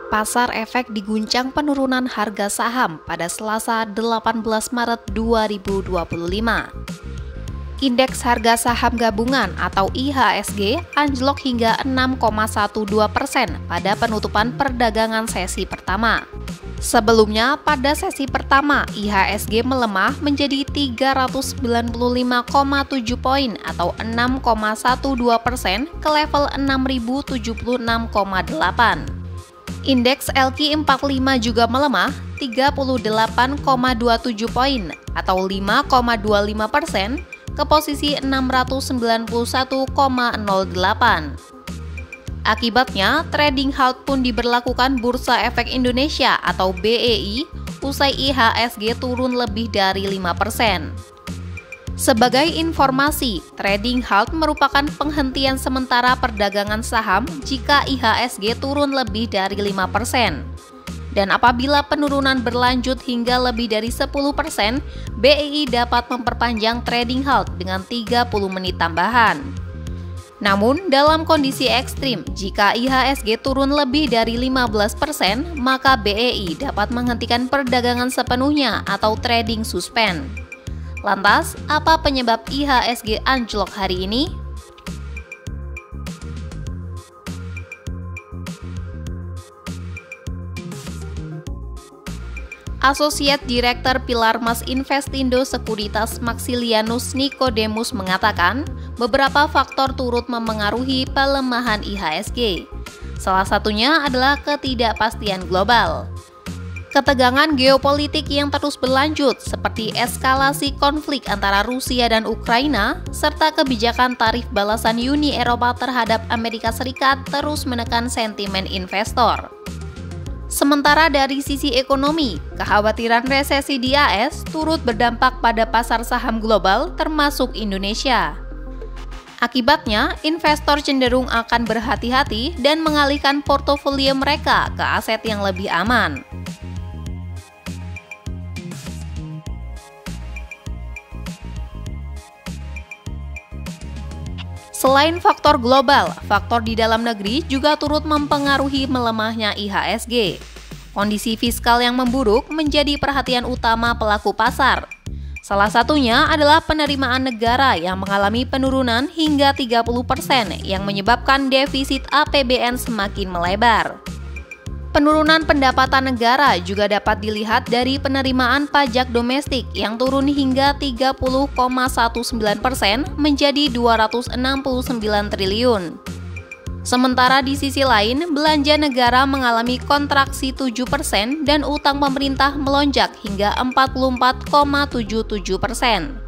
Pasar efek diguncang penurunan harga saham pada Selasa 18 Maret 2025. Indeks harga saham gabungan atau IHSG anjlok hingga 6,12% pada penutupan perdagangan sesi pertama. Sebelumnya, pada sesi pertama, IHSG melemah menjadi 395,7 poin atau 6,12% ke level 6.076,8. Indeks LQ45 juga melemah 38,27 poin atau 5,25% ke posisi 691,08. Akibatnya, trading halt pun diberlakukan Bursa Efek Indonesia atau BEI usai IHSG turun lebih dari 5%. Sebagai informasi, trading halt merupakan penghentian sementara perdagangan saham jika IHSG turun lebih dari 5%. Dan apabila penurunan berlanjut hingga lebih dari 10%, BEI dapat memperpanjang trading halt dengan 30 menit tambahan. Namun, dalam kondisi ekstrim, jika IHSG turun lebih dari 15%, maka BEI dapat menghentikan perdagangan sepenuhnya atau trading suspend. Lantas, apa penyebab IHSG anjlok hari ini? Asosiat Direktur Pilarmas Investindo Sekuritas Maxilianus Nikodemus mengatakan beberapa faktor turut memengaruhi pelemahan IHSG. Salah satunya adalah ketidakpastian global. Ketegangan geopolitik yang terus berlanjut seperti eskalasi konflik antara Rusia dan Ukraina serta kebijakan tarif balasan Uni Eropa terhadap Amerika Serikat terus menekan sentimen investor. Sementara dari sisi ekonomi, kekhawatiran resesi di AS turut berdampak pada pasar saham global termasuk Indonesia. Akibatnya, investor cenderung akan berhati-hati dan mengalihkan portofolio mereka ke aset yang lebih aman. Selain faktor global, faktor di dalam negeri juga turut mempengaruhi melemahnya IHSG. Kondisi fiskal yang memburuk menjadi perhatian utama pelaku pasar. Salah satunya adalah penerimaan negara yang mengalami penurunan hingga 30% yang menyebabkan defisit APBN semakin melebar. Penurunan pendapatan negara juga dapat dilihat dari penerimaan pajak domestik yang turun hingga 30,19% menjadi 269 triliun. Sementara di sisi lain, belanja negara mengalami kontraksi 7% dan utang pemerintah melonjak hingga 44,77%.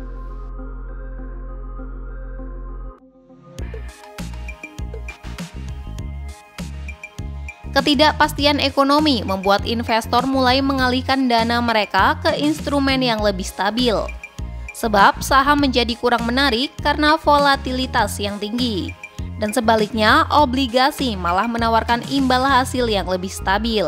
Ketidakpastian ekonomi membuat investor mulai mengalihkan dana mereka ke instrumen yang lebih stabil. Sebab saham menjadi kurang menarik karena volatilitas yang tinggi. Dan sebaliknya, obligasi malah menawarkan imbal hasil yang lebih stabil.